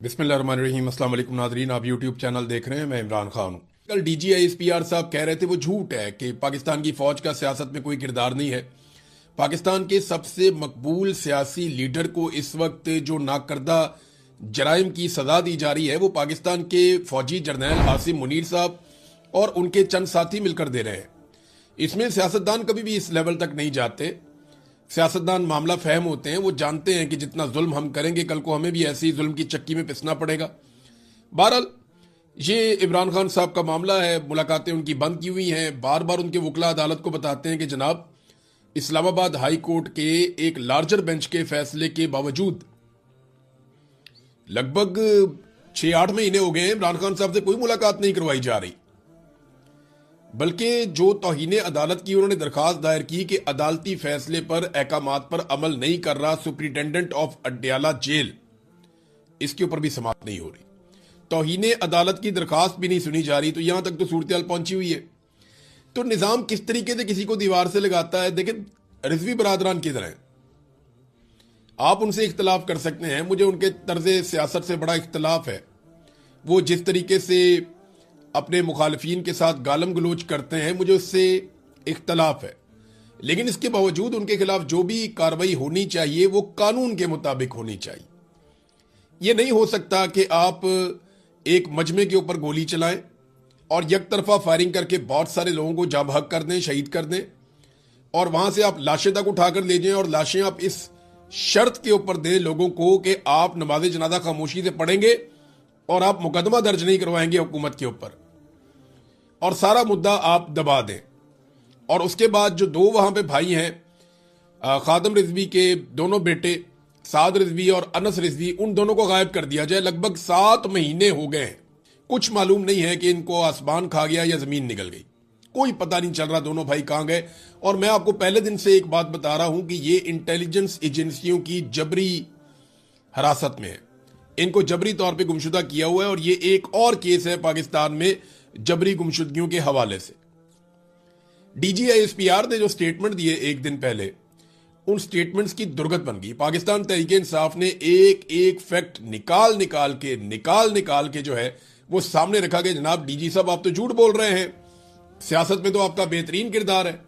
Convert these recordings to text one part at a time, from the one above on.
बिस्मिल्लाहिर्रहमानिर्रहीम। अस्सलाम वालेकुम नाज़रीन, आप यूट्यूब चैनल देख रहे हैं। मैं इमरान खान हूँ। कल DGISPR साहब कह रहे थे वो झूठ है कि पाकिस्तान की फौज का सियासत में कोई किरदार नहीं है। पाकिस्तान के सबसे मकबूल सियासी लीडर को इस वक्त जो नाकर्दा जराइम की सजा दी जा रही है वो पाकिस्तान के फौजी जर्नैल आसिम मुनीर साहब और उनके चंद साथी मिलकर दे रहे हैं। इसमें सियासतदान कभी भी इस लेवल तक नहीं जाते। सियासतदान मामला फहम होते हैं, वो जानते हैं कि जितना जुल्म हम करेंगे कल को हमें भी ऐसे ही जुल्म की चक्की में पिसना पड़ेगा। बहरहाल ये इमरान खान साहब का मामला है, मुलाकातें उनकी बंद की हुई हैं। बार बार उनके वकला अदालत को बताते हैं कि जनाब इस्लामाबाद हाई कोर्ट के एक लार्जर बेंच के फैसले के बावजूद लगभग 6-8 महीने हो गए हैं इमरान खान साहब से कोई मुलाकात नहीं करवाई जा रही। बल्कि जो तौहीन अदालत की उन्होंने दरखास्त दायर की कि अदालती फैसले पर अहकामात पर अमल नहीं कर रहा सुप्रिंटेंडेंट ऑफ अडयाला जेल, इसके ऊपर भी समाअत नहीं हो रही। तौहीन अदालत की दरखास्त भी नहीं सुनी जा रही। तो यहां तक तो सूरत हाल पहुंची हुई है। तो निजाम किस तरीके से किसी को दीवार से लगाता है। देखें, रिजवी बरादरान की तरह आप उनसे इख्तलाफ कर सकते हैं, मुझे उनके तर्ज सियासत से बड़ा इख्तलाफ है। वो जिस तरीके से अपने मुखालफीन के साथ गालम गलोच करते हैं, मुझे उससे इख्तलाफ है। लेकिन इसके बावजूद उनके खिलाफ जो भी कार्रवाई होनी चाहिए वो कानून के मुताबिक होनी चाहिए। यह नहीं हो सकता कि आप एक मजमे के ऊपर गोली चलाएं और एक तरफा फायरिंग करके बहुत सारे लोगों को जाँ बहक कर दें, शहीद कर दें, और वहां से आप लाशें तक उठाकर ले जाएं और लाशें आप इस शर्त के ऊपर दें लोगों को कि आप नमाज जनाजा खामोशी से पढ़ेंगे और आप मुकदमा दर्ज नहीं करवाएंगे हुकूमत के ऊपर, और सारा मुद्दा आप दबा दें। और उसके बाद जो दो वहां पे भाई हैं खादम रिजवी के दोनों बेटे साद रिजवी और अनस रिजवी, उन दोनों को गायब कर दिया जाए। लगभग 7 महीने हो गए हैं। कुछ मालूम नहीं है कि इनको आसमान खा गया या जमीन निकल गई, कोई पता नहीं चल रहा दोनों भाई कहां गए। और मैं आपको पहले दिन से एक बात बता रहा हूं कि ये इंटेलिजेंस एजेंसियों की जबरी हिरासत में है। इनको जबरी तौर पे गुमशुदा किया हुआ है और ये एक और केस है पाकिस्तान में जबरी गुमशुदगियों के हवाले से। DGISPR ने जो स्टेटमेंट दिए एक दिन पहले, उन स्टेटमेंट्स की दुर्गत बन गई। पाकिस्तान तहरीक इंसाफ ने एक एक फैक्ट निकाल निकाल के जो है वो सामने रखा कि जनाब DG साहब आप तो झूठ बोल रहे हैं, सियासत में तो आपका बेहतरीन किरदार है।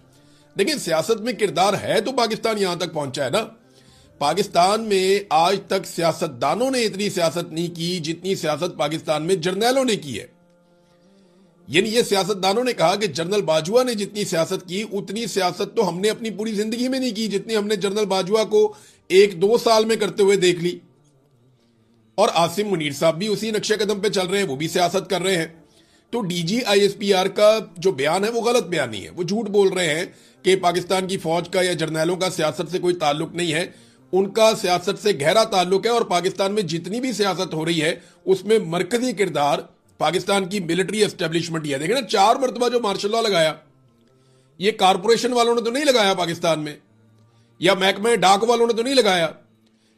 देखिए, सियासत में किरदार है तो पाकिस्तान यहां तक पहुंचा है ना। पाकिस्तान में आज तक सियासतदानों ने इतनी सियासत नहीं की जितनी सियासत पाकिस्तान में जर्नैलों ने की है। यानी ये सियासतदानों ने कहा कि जनरल बाजवा ने जितनी सियासत की उतनी सियासत तो हमने अपनी पूरी जिंदगी में नहीं की जितनी हमने जनरल बाजवा को 1-2 साल में करते हुए देख ली। और आसिम मुनीर साहब भी उसी नक्शे कदम पे चल रहे हैं, वो भी सियासत कर रहे हैं। तो DGISPR का जो बयान है वो गलत बयान नहीं है। वो झूठ बोल रहे हैं कि पाकिस्तान की फौज का या जर्नैलों का सियासत से कोई ताल्लुक नहीं है। उनका सियासत से गहरा ताल्लुक है और पाकिस्तान में जितनी भी सियासत हो रही है उसमें मरकजी किरदार पाकिस्तान की मिलिट्री एस्टेब्लिशमेंट ही है। देखें ना, 4 मरतबा जो मार्शल लॉ लगाया, ये कारपोरेशन वालों ने तो नहीं लगाया पाकिस्तान में, या महकमे डाक वालों ने तो नहीं लगाया,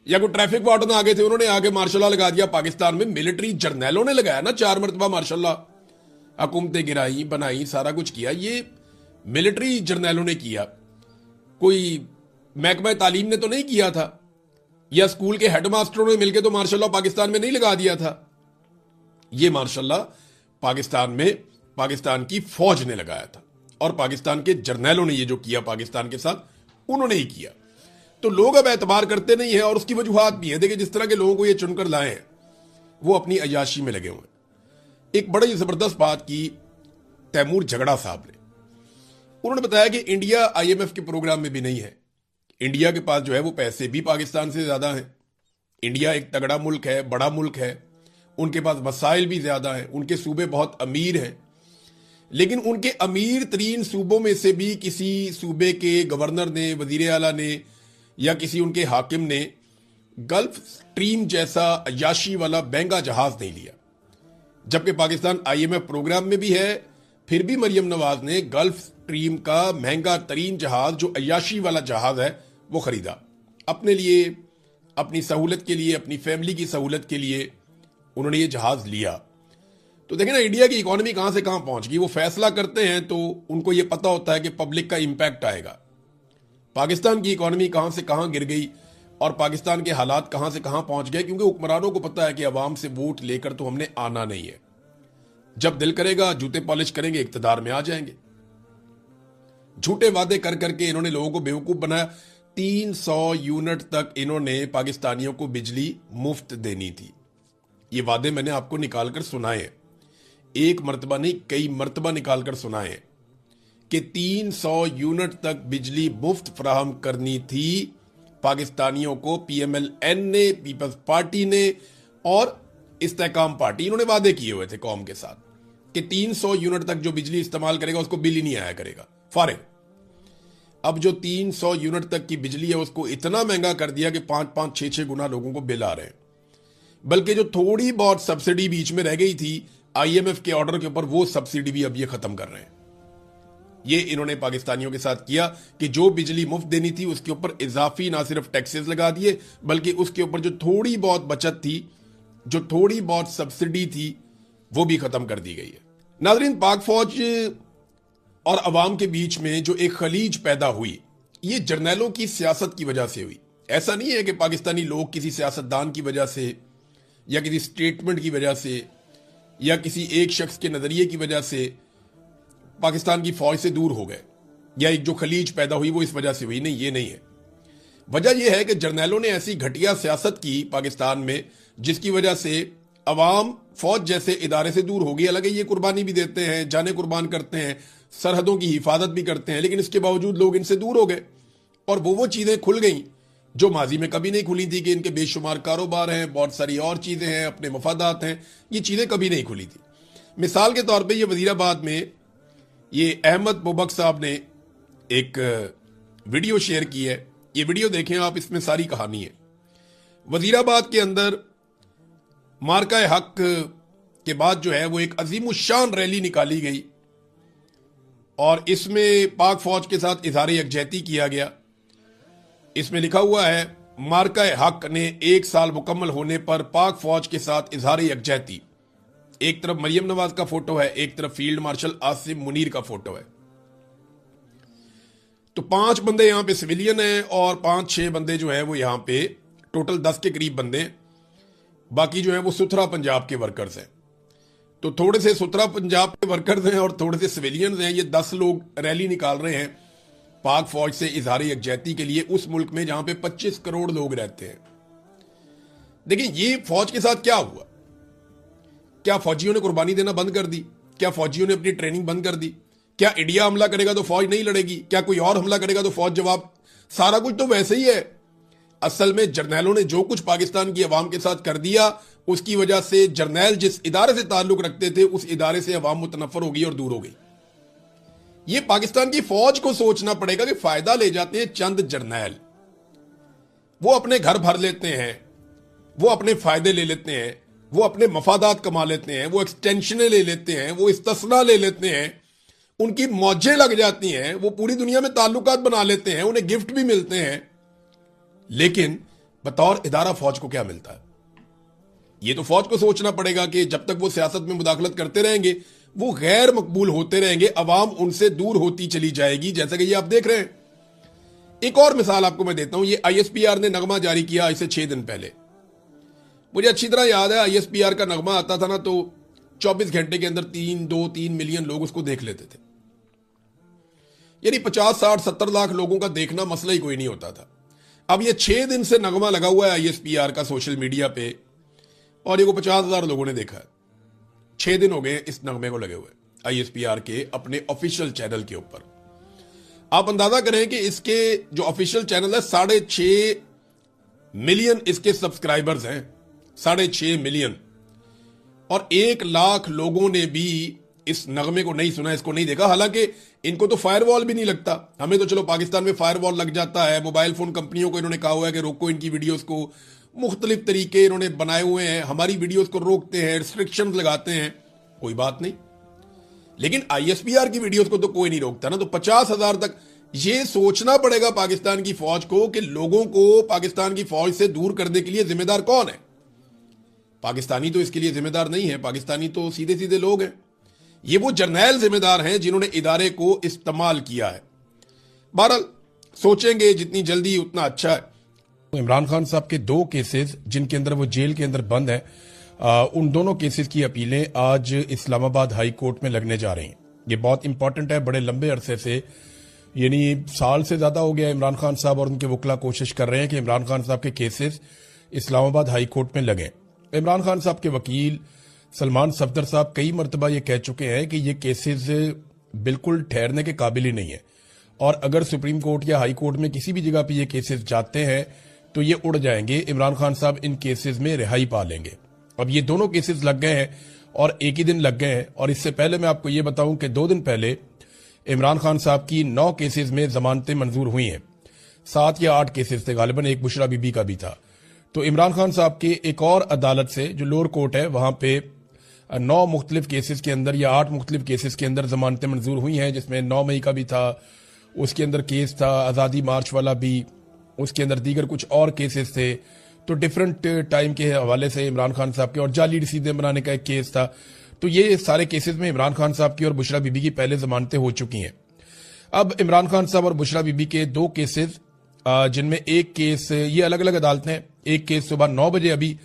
या कोई ट्रैफिक वार्डन आगे थे उन्होंने आगे मार्शल लॉ लगा दिया। पाकिस्तान में मिलिट्री जर्नैलों ने लगाया ना 4 मरतबा मार्शल लॉ, हुकूमतें गिराई, बनाई, सारा कुछ किया। ये मिलिट्री जर्नैलों ने किया, कोई महकमा तालीम ने तो नहीं किया था, या स्कूल के हेडमास्टरों ने मिलकर तो मार्शल लॉ पाकिस्तान में नहीं लगा दिया था। ये मार्शल लॉ पाकिस्तान में पाकिस्तान की फौज ने लगाया था और पाकिस्तान के जर्नैलों ने ये जो किया पाकिस्तान के साथ उन्होंने ही किया। तो लोग अब एतबार करते नहीं है और उसकी वजूहात भी है। देखिए, जिस तरह के लोगों को ये चुनकर लाए हैं वो अपनी अयाशी में लगे हुए हैं। एक बड़ी जबरदस्त बात की तैमूर झगड़ा साहब ने, उन्होंने बताया कि इंडिया IMF के प्रोग्राम में भी नहीं है। इंडिया के पास जो है वो पैसे भी पाकिस्तान से ज्यादा हैं। इंडिया एक तगड़ा मुल्क है, बड़ा मुल्क है, उनके पास वसाइल भी ज्यादा हैं, उनके सूबे बहुत अमीर हैं। लेकिन उनके अमीर तरीन सूबों में से भी किसी सूबे के गवर्नर ने, वजीर आला ने या किसी उनके हाकिम ने गल्फ स्ट्रीम जैसा अयाशी वाला महंगा जहाज नहीं लिया। जबकि पाकिस्तान IMF प्रोग्राम में भी है, फिर भी मरियम नवाज ने गल्फ स्ट्रीम का महंगा तरीन जहाज जो अयाशी वाला जहाज है वो खरीदा अपने लिए, अपनी सहूलत के लिए, अपनी फैमिली की सहूलत के लिए उन्होंने ये जहाज लिया। तो देखें ना, इंडिया की इकोनॉमी कहां से कहां पहुंच गई। वो फैसला करते हैं तो उनको ये पता होता है कि पब्लिक का इंपैक्ट आएगा। पाकिस्तान की इकोनॉमी कहां से कहां गिर गई और पाकिस्तान के हालात कहां से कहां पहुंच गए, क्योंकि हुक्मरानों को पता है कि अवाम से वोट लेकर तो हमने आना नहीं है। जब दिल करेगा जूते पॉलिश करेंगे, इक्तदार में आ जाएंगे। झूठे वादे कर करके इन्होंने लोगों को बेवकूफ बनाया। 300 यूनिट तक इन्होंने पाकिस्तानियों को बिजली मुफ्त देनी थी। ये वादे मैंने आपको निकालकर सुनाए हैं, एक मर्तबा नहीं कई मर्तबा निकालकर सुनाए हैं कि 300 यूनिट तक बिजली मुफ्त फराहम करनी थी पाकिस्तानियों को। PMLN ने, पीपल्स पार्टी ने और इस्तेकाम पार्टी, इन्होंने वादे किए हुए थे कौम के साथ कि 300 यूनिट तक जो बिजली इस्तेमाल करेगा उसको बिल ही नहीं आया करेगा, फारिग। अब जो 300 यूनिट तक की बिजली है उसको इतना महंगा कर दिया कि 5-5, 6-6 गुना लोगों को बिल आ रहे हैं। बल्कि जो थोड़ी बहुत सब्सिडी बीच में रह गई थी IMF के ऑर्डर के ऊपर, वो सब्सिडी भी अब ये खत्म कर रहे हैं। ये इन्होंने पाकिस्तानियों के साथ किया कि जो बिजली मुफ्त देनी थी उसके ऊपर इजाफी ना सिर्फ टैक्सेस लगा दिए, बल्कि उसके ऊपर जो थोड़ी बहुत बचत थी, जो थोड़ी बहुत सब्सिडी थी, वो भी खत्म कर दी गई है। नाजरीन, पाक फौज और अवाम के बीच में जो एक खलीज पैदा हुई, ये जर्नैलों की सियासत की वजह से हुई। ऐसा नहीं है कि पाकिस्तानी लोग किसी सियासतदान की वजह से या किसी स्टेटमेंट की वजह से या किसी एक शख्स के नजरिए की वजह से पाकिस्तान की फौज से दूर हो गए, या एक जो खलीज पैदा हुई वो इस वजह से हुई। नहीं, ये नहीं है। वजह यह है कि जर्नैलों ने ऐसी घटिया सियासत की पाकिस्तान में जिसकी वजह से अवाम फौज जैसे इदारे से दूर हो गई। हालांकि ये कुर्बानी भी देते हैं, जाने कुर्बान करते हैं, सरहदों की हिफाजत भी करते हैं, लेकिन इसके बावजूद लोग इनसे दूर हो गए और वो चीजें खुल गई जो माजी में कभी नहीं खुली थी कि इनके बेशुमार कारोबार हैं, बहुत सारी और चीजें हैं, अपने मफादात हैं, ये चीजें कभी नहीं खुली थी। मिसाल के तौर पर ये वजीराबाद में ये अहमद मुबक साहब ने एक वीडियो शेयर की है। ये वीडियो देखें आप, इसमें सारी कहानी है। वजीराबाद के अंदर मार्का हक के बाद जो है वो एक अजीमुशान रैली निकाली गई और इसमें पाक फौज के साथ इजहार यकजहती किया गया। इसमें लिखा हुआ है, मार्का हक ने 1 साल मुकम्मल होने पर पाक फौज के साथ इजहार यकजहती। एक तरफ मरियम नवाज का फोटो है, एक तरफ फील्ड मार्शल आसिम मुनीर का फोटो है। तो 5 बंदे यहां पे सिविलियन हैं और 5-6 बंदे जो है वो यहां पे, टोटल 10 के करीब बंदे, बाकी जो है वो सुथरा पंजाब के वर्कर्स हैं। तो थोड़े से सुथरा पंजाब के वर्कर्स हैं और थोड़े से सिविलियंस हैं। ये 10 लोग रैली निकाल रहे हैं पाक फौज से इजहार यकजहती के लिए, उस मुल्क में जहां पे 25 करोड़ लोग रहते हैं। देखिए, ये फौज के साथ क्या हुआ? क्या फौजियों ने कुर्बानी देना बंद कर दी? क्या फौजियों ने अपनी ट्रेनिंग बंद कर दी? क्या इंडिया हमला करेगा तो फौज नहीं लड़ेगी? क्या कोई और हमला करेगा तो फौज जवाब? सारा कुछ तो वैसे ही है। असल में जर्नैलों ने जो कुछ पाकिस्तान की अवाम के साथ कर दिया, उसकी वजह से जर्नैल जिस इदारे से ताल्लुक रखते थे उस इदारे से अवाम मुतनफर हो गई और दूर हो गई। ये पाकिस्तान की फौज को सोचना पड़ेगा कि फायदा ले जाते हैं चंद जर्नैल, वो अपने घर भर लेते हैं, वो अपने फायदे ले लेते हैं, वो अपने मफादात कमा लेते हैं, वो एक्सटेंशनें ले लेते हैं, वो इस्तिस्ना ले लेते हैं, उनकी मौजें लग जाती हैं, वो पूरी दुनिया में ताल्लुकात बना लेते हैं, उन्हें गिफ्ट भी मिलते हैं। लेकिन बतौर इदारा फौज को क्या मिलता है? ये तो फौज को सोचना पड़ेगा कि जब तक वो सियासत में मुदाखलत करते रहेंगे वो गैर मकबूल होते रहेंगे, अवाम उनसे दूर होती चली जाएगी, जैसा कि ये आप देख रहे हैं। एक और मिसाल आपको मैं देता हूं। ये ISPR ने नगमा जारी किया इसे 6 दिन पहले। मुझे अच्छी तरह याद है, ISPR का नगमा आता था ना तो 24 घंटे के अंदर 2-3 मिलियन लोग उसको देख लेते थे। यानी 50, 60, 70 लाख लोगों का देखना मसला ही कोई नहीं होता था। अब ये 6 दिन से नगमा लगा हुआ है ISPR का सोशल मीडिया पे और ये को 50,000 लोगों ने देखा है। 6 दिन हो गए इस नगमे को लगे हुए ISPR के अपने ऑफिशियल चैनल के ऊपर। आप अंदाजा करें कि इसके जो ऑफिशियल चैनल है 6.5 मिलियन इसके सब्सक्राइबर्स हैं, 6.5 मिलियन, और 1 लाख लोगों ने भी इस नगमे को नहीं सुना, इसको नहीं देखा। हालांकि इनको तो फायरवॉल भी नहीं लगता, हमें तो चलो पाकिस्तान में फायरवॉल लग जाता है। मोबाइल फोन कंपनियों को इन्होंने कहा हुआ है कि रोको इनकी वीडियोस को, मुख्तलिफ तरीके इन्होंने बनाए हुए हैं, हमारी वीडियोस को रोकते हैं, रिस्ट्रिक्शन लगाते हैं, कोई बात नहीं। लेकिन ISPR की वीडियोस को तो कोई नहीं रोकता ना। तो 50,000 तक ये सोचना पड़ेगा पाकिस्तान की फौज को कि लोगों को पाकिस्तान की फौज से दूर करने के लिए जिम्मेदार कौन है? पाकिस्तानी तो इसके लिए जिम्मेदार नहीं है, पाकिस्तानी तो सीधे सीधे लोग हैं। ये वो जर्नैल जिम्मेदार हैं जिन्होंने इदारे को इस्तेमाल किया है। बहरहाल सोचेंगे जितनी जल्दी उतना अच्छा है। इमरान खान साहब के दो केसेस जिनके अंदर वो जेल के अंदर बंद है, उन दोनों केसेस की अपीलें आज इस्लामाबाद हाई कोर्ट में लगने जा रही हैं। ये बहुत इंपॉर्टेंट है। बड़े लंबे अरसे से, यानी साल से ज्यादा हो गया, इमरान खान साहब और उनके वकला कोशिश कर रहे हैं कि इमरान खान साहब के केसेस इस्लामाबाद हाई कोर्ट में लगें। इमरान खान साहब के वकील सलमान सफदर साहब कई मरतबा ये कह चुके हैं कि ये केसेस बिल्कुल ठहरने के काबिल ही नहीं है, और अगर सुप्रीम कोर्ट या हाई कोर्ट में किसी भी जगह पे ये केसेस जाते हैं तो ये उड़ जाएंगे। इमरान खान साहब इन केसेस में रिहाई पा लेंगे। अब ये दोनों केसेस लग गए हैं और एक ही दिन लग गए हैं। और इससे पहले मैं आपको ये बताऊं कि 2 दिन पहले इमरान खान साहब की 9 केसेस में जमानतें मंजूर हुई हैं। 7 या 8 केसेस थे, गालिबन एक बुशरा बीबी का भी था। तो इमरान खान साहब के एक और अदालत से, जो लोअर कोर्ट है, वहां पे 9 मुख्तलिफ केसेस के अंदर या 8 मुख्तलिफ केसेस के अंदर जमानतें मंजूर हुई हैं, जिसमें 9 मई का भी था, उसके अंदर केस था आज़ादी मार्च वाला भी, उसके अंदर दीगर कुछ और केसेस थे। तो डिफरेंट टाइम के हवाले से इमरान खान साहब के, और जाली रसीदें बनाने का एक केस था। तो ये सारे केसेस में इमरान खान साहब की और बुशरा बीबी की पहले जमानतें हो चुकी हैं। अब इमरान खान साहब और बुशरा बीबी के 2 केसेस, जिनमें एक केस, ये अलग अलग अदालतें हैं, एक केस सुबह 9 बजे अभी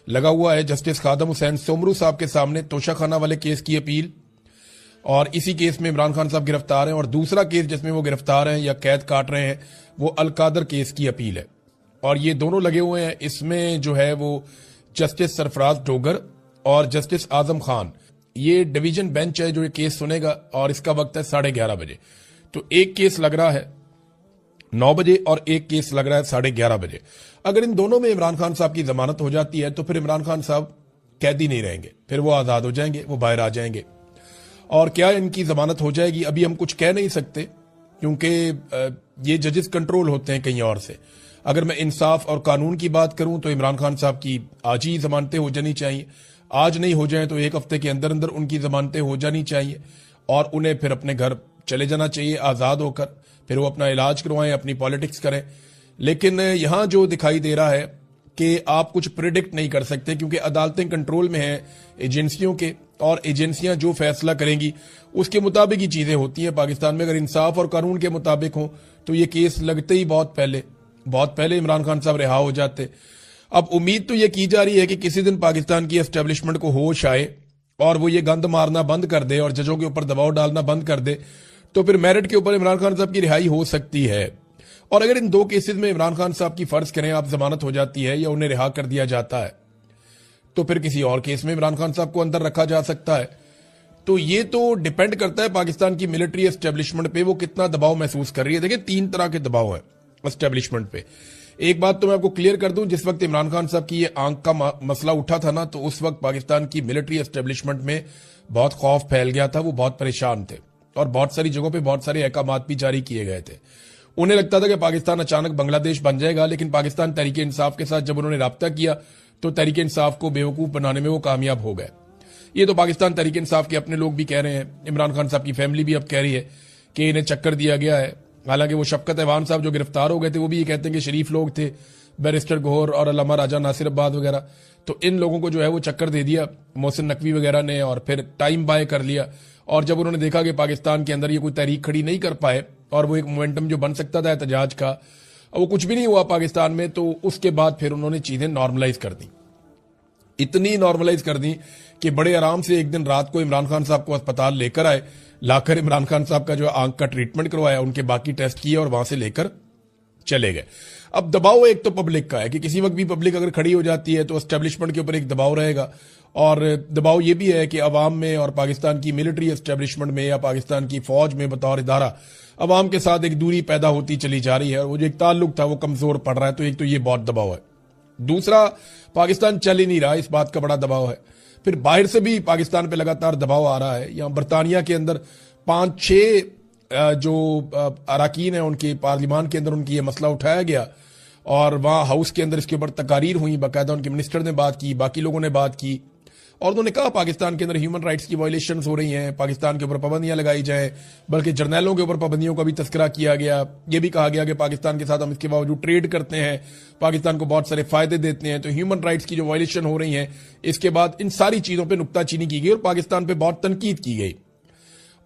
लगा हुआ है जस्टिस खादम हुसैन सोमरू साहब के सामने, तोशा खाना वाले केस की अपील, और इसी केस में इमरान खान साहब गिरफ्तार हैं। और दूसरा केस जिसमें वो गिरफ्तार हैं या कैद काट रहे हैं, वो अलकादर केस की अपील है। और ये दोनों लगे हुए हैं। इसमें जो है वो जस्टिस सरफराज डोगर और जस्टिस आजम खान, ये डिवीजन बेंच है जो ये केस सुनेगा, और इसका वक्त है 11:30 बजे। तो एक केस लग रहा है 9 बजे और एक केस लग रहा है 11:30 बजे। अगर इन दोनों में इमरान खान साहब की जमानत हो जाती है तो फिर इमरान खान साहब कैदी नहीं रहेंगे, फिर वो आजाद हो जाएंगे, वो बाहर आ जाएंगे। और क्या इनकी जमानत हो जाएगी, अभी हम कुछ कह नहीं सकते, क्योंकि ये जजेस कंट्रोल होते हैं कहीं और से। अगर मैं इंसाफ और कानून की बात करूं तो इमरान खान साहब की आज ही जमानतें हो जानी चाहिए। आज नहीं हो जाए तो 1 हफ्ते के अंदर अंदर उनकी जमानतें हो जानी चाहिए, और उन्हें फिर अपने घर चले जाना चाहिए आजाद होकर। फिर वो अपना इलाज करवाएं, अपनी पॉलिटिक्स करें। लेकिन यहां जो दिखाई दे रहा है कि आप कुछ प्रिडिक्ट नहीं कर सकते, क्योंकि अदालतें कंट्रोल में हैं एजेंसियों के, और एजेंसियां जो फैसला करेंगी उसके मुताबिक ही चीजें होती हैं पाकिस्तान में। अगर इंसाफ और कानून के मुताबिक हो तो ये केस लगते ही बहुत पहले इमरान खान साहब रिहा हो जाते। अब उम्मीद तो ये की जा रही है कि किसी दिन पाकिस्तान की एस्टेब्लिशमेंट को होश आए और वो ये गंद मारना बंद कर दे और जजों के ऊपर दबाव डालना बंद कर दे, तो फिर मेरिट के ऊपर इमरान खान साहब की रिहाई हो सकती है। और अगर इन 2 केसेस में इमरान खान साहब की फर्ज करें आप जमानत हो जाती है या उन्हें रिहा कर दिया जाता है, तो फिर किसी और केस में इमरान खान साहब को अंदर रखा जा सकता है। तो ये तो डिपेंड करता है पाकिस्तान की मिलिट्री एस्टेब्लिशमेंट पे, वो कितना दबाव महसूस कर रही है। देखिए 3 तरह के दबाव है एस्टेब्लिशमेंट पे। एक बात तो मैं आपको क्लियर कर दूं, जिस वक्त इमरान खान साहब की ये आंख का मसला उठा था ना, तो उस वक्त पाकिस्तान की मिलिट्री एस्टेब्लिशमेंट में बहुत खौफ फैल गया था। वो बहुत परेशान थे और बहुत सारी जगहों पे बहुत सारे अहकामात भी जारी किए गए थे। उन्हें लगता था कि पाकिस्तान अचानक बांग्लादेश बन जाएगा, लेकिन पाकिस्तान तहरीक इंसाफ के साथ जब उन्होंने राब्ता किया तो तहरीक इंसाफ को बेवकूफ बनाने में वो कामयाब हो गए। ये तो पाकिस्तान तहरीक इंसाफ के अपने लोग भी कह रहे हैं, इमरान खान साहब की फैमिली भी अब कह रही है कि इन्हें चक्कर दिया गया है। हालांकि वो शफकत अहवान साहब जो गिरफ्तार हो गए थे वो भी ये कहते हैं कि शरीफ लोग थे, बैरिस्टर गौहर और अल्लामा राजा नासिर अब्बाद वगैरह, तो इन लोगों को जो है वो चक्कर दे दिया मोहसिन नकवी वगैरह ने, और फिर टाइम बाय कर लिया। और जब उन्होंने देखा कि पाकिस्तान के अंदर ये कोई तहरीक खड़ी नहीं कर पाए और वो एक मोमेंटम जो बन सकता था एहतजाज का, वो कुछ भी नहीं हुआ पाकिस्तान में, तो उसके बाद फिर उन्होंने चीजें नॉर्मलाइज कर दी। इतनी नॉर्मलाइज कर दी कि बड़े आराम से एक दिन रात को इमरान खान साहब को अस्पताल लेकर आए, लाकर इमरान खान साहब का जो आंख का ट्रीटमेंट करवाया, उनके बाकी टेस्ट किए और वहां से लेकर चले गए। अब दबाव एक तो पब्लिक का है कि किसी वक्त भी पब्लिक अगर खड़ी हो जाती है तो एस्टेब्लिशमेंट के ऊपर एक दबाव रहेगा, और दबाव ये भी है कि अवाम में और पाकिस्तान की मिलिट्री एस्टेब्लिशमेंट में या पाकिस्तान की फौज में बतौर इदारा अवाम के साथ एक दूरी पैदा होती चली जा रही है, और वो जो एक ताल्लुक था वो कमजोर पड़ रहा है। तो एक तो ये बहुत दबाव है। दूसरा, पाकिस्तान चल ही नहीं रहा, इस बात का बड़ा दबाव है। फिर बाहर से भी पाकिस्तान पे लगातार दबाव आ रहा है। यहाँ बरतानिया के अंदर 5-6 जो अराकीन है उनके पार्लिमान के अंदर उनकी ये मसला उठाया गया, और वहां हाउस के अंदर इसके ऊपर तकारीर हुई, बाकायदा उनके मिनिस्टर ने बात की, बाकी लोगों ने बात की, और उन्होंने कहा पाकिस्तान के अंदर ह्यूमन राइट्स की वायलेशंस हो रही हैं, पाकिस्तान के ऊपर पाबंदियां लगाई जाएं, बल्कि जर्नैलों के ऊपर पाबंदियों का भी तस्करा किया गया। यह भी कहा गया कि पाकिस्तान के साथ हम इसके बावजूद ट्रेड करते हैं, पाकिस्तान को बहुत सारे फायदे देते हैं, तो ह्यूमन राइट्स की जो वायलेशन हो रही है, इसके बाद इन सारी चीजों पर नुक्ताचीनी की गई और पाकिस्तान पर बहुत तनकीद की गई।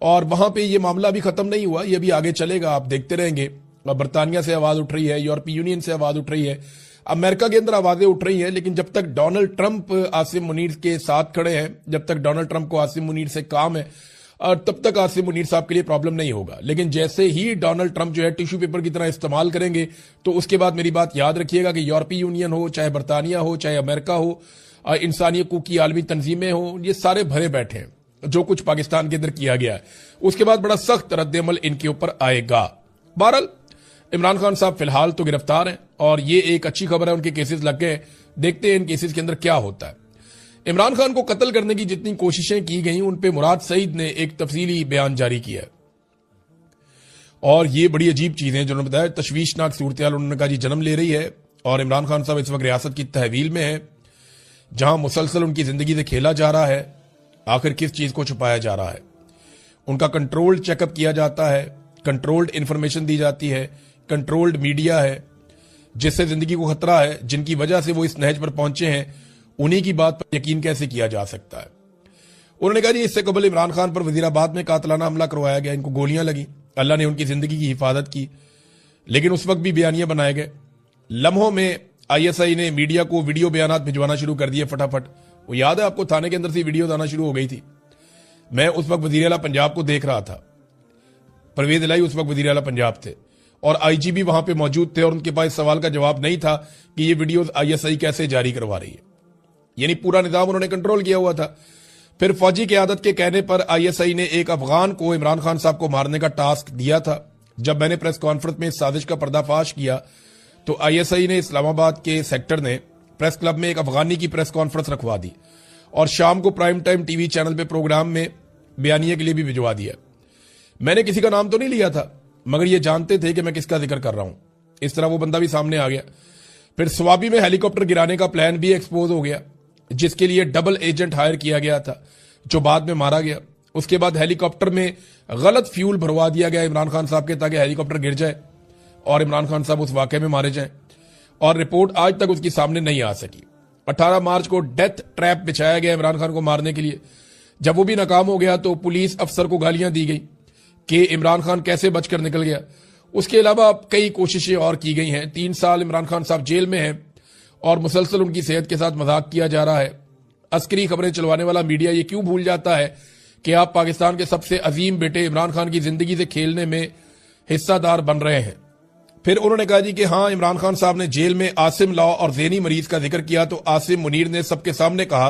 और वहां पर यह मामला अभी खत्म नहीं हुआ, यह भी आगे चलेगा, आप देखते रहेंगे। बरतानिया से आवाज उठ रही है, यूरोपीय यूनियन से आवाज उठ रही है, अमेरिका के अंदर आवाजें उठ रही हैं, लेकिन जब तक डोनाल्ड ट्रंप आसिम मुनीर के साथ खड़े हैं, जब तक डोनाल्ड ट्रंप को आसिम मुनीर से काम है, और तब तक आसिम मुनीर साहब के लिए प्रॉब्लम नहीं होगा। लेकिन जैसे ही डोनाल्ड ट्रंप जो है टिश्यू पेपर की तरह इस्तेमाल करेंगे, तो उसके बाद मेरी बात याद रखिएगा कि यूरोपीय यूनियन हो, चाहे बरतानिया हो, चाहे अमेरिका हो, इंसानी हकूक की आलमी तंजीमें हो, ये सारे भरे बैठे हैं जो कुछ पाकिस्तान के अंदर किया गया है। उसके बाद बड़ा सख्त रद्द-ए-अमल इनके ऊपर आएगा। बहरहाल इमरान खान साहब फिलहाल तो गिरफ्तार हैं और ये एक अच्छी खबर है, उनके केसेस लग गए। देखते हैं इन केसेस के अंदर क्या होता है। इमरान खान को कत्ल करने की जितनी कोशिशें की गई, उन पे मुराद सईद ने एक तफसीली बयान जारी किया है और ये बड़ी अजीब चीजें जो उन्होंने बताया। तशवीशनाक सूरत हाल उन्होंने कहा जी जन्म ले रही है और इमरान खान साहब इस वक्त रियासत की तहवील में है, जहां मुसलसल उनकी जिंदगी से खेला जा रहा है। आखिर किस चीज को छुपाया जा रहा है? उनका कंट्रोल्ड चेकअप किया जाता है, कंट्रोल्ड इंफॉर्मेशन दी जाती है, कंट्रोल्ड मीडिया है, जिससे जिंदगी को खतरा है, जिनकी वजह से वो इस नहज पर पहुंचे हैं, उन्हीं की बात पर यकीन कैसे किया जा सकता है? उन्होंने कहा जी इससे कबल इमरान खान पर वजीराबाद में कातलाना हमला करवाया गया, इनको गोलियां लगी, अल्लाह ने उनकी जिंदगी की हिफाजत की, लेकिन उस वक्त भी बयानिया बनाए गए। लम्हों में ISI ने मीडिया को वीडियो बयानात भिजवाना शुरू कर दिए फटाफट। वो याद है आपको, थाने के अंदर से वीडियो आना शुरू हो गई थी। मैं उस वक्त वजीर आला पंजाब को देख रहा था, परवेज इलाही उस वक्त वजीर आला पंजाब थे और IG भी वहां पे मौजूद थे और उनके पास सवाल का जवाब नहीं था कि ये वीडियो ISI कैसे जारी करवा रही है। यानी पूरा निजाम उन्होंने कंट्रोल किया हुआ था। फिर फौजी क़यादत के कहने पर ISI ने एक अफगान को इमरान खान साहब को मारने का टास्क दिया था। जब मैंने प्रेस कॉन्फ्रेंस में इस साजिश का पर्दाफाश किया तो ISI ने इस्लामाबाद के सेक्टर ने प्रेस क्लब में एक अफगानी की प्रेस कॉन्फ्रेंस रखवा दी और शाम को प्राइम टाइम TV चैनल पे प्रोग्राम में बयानिया के लिए भी भिजवा दिया। मैंने किसी का नाम तो नहीं लिया था, मगर ये जानते थे कि मैं किसका जिक्र कर रहा हूं। इस तरह वो बंदा भी सामने आ गया। फिर स्वाबी में हेलीकॉप्टर गिराने का प्लान भी एक्सपोज हो गया, जिसके लिए डबल एजेंट हायर किया गया था, जो बाद में मारा गया। उसके बाद हेलीकॉप्टर में गलत फ्यूल भरवा दिया गया इमरान खान साहब के, ताकि हेलीकॉप्टर गिर जाए और इमरान खान साहब उस वाकये में मारे जाएं, और रिपोर्ट आज तक उसकी सामने नहीं आ सकी। 18 मार्च को डेथ ट्रैप बिछाया गया इमरान खान को मारने के लिए। जब वो भी नाकाम हो गया तो पुलिस अफसर को गालियां दी गई कि इमरान खान कैसे बचकर निकल गया। उसके अलावा कई कोशिशें और की गई हैं। 3 साल इमरान खान साहब जेल में हैं और मुसलसल उनकी सेहत के साथ मजाक किया जा रहा है। अस्करी खबरें चलवाने वाला मीडिया ये क्यों भूल जाता है कि आप पाकिस्तान के सबसे अजीम बेटे इमरान खान की जिंदगी से खेलने में हिस्सादार बन रहे हैं। फिर उन्होंने कहा जी कि हाँ, इमरान खान साहब ने जेल में आसिम ला और ज़ैनी मरीज का जिक्र किया तो आसिम मुनीर ने सबके सामने कहा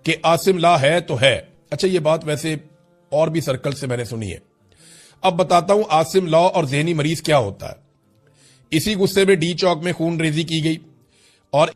कि आसिम ला है तो है। अच्छा, ये बात वैसे और भी सर्कल से मैंने सुनी है। अब बताता हूं आसिम ला और ज़ैनी मरीज क्या होता है। इसी गुस्से में D चौक में खून रेजी की गई और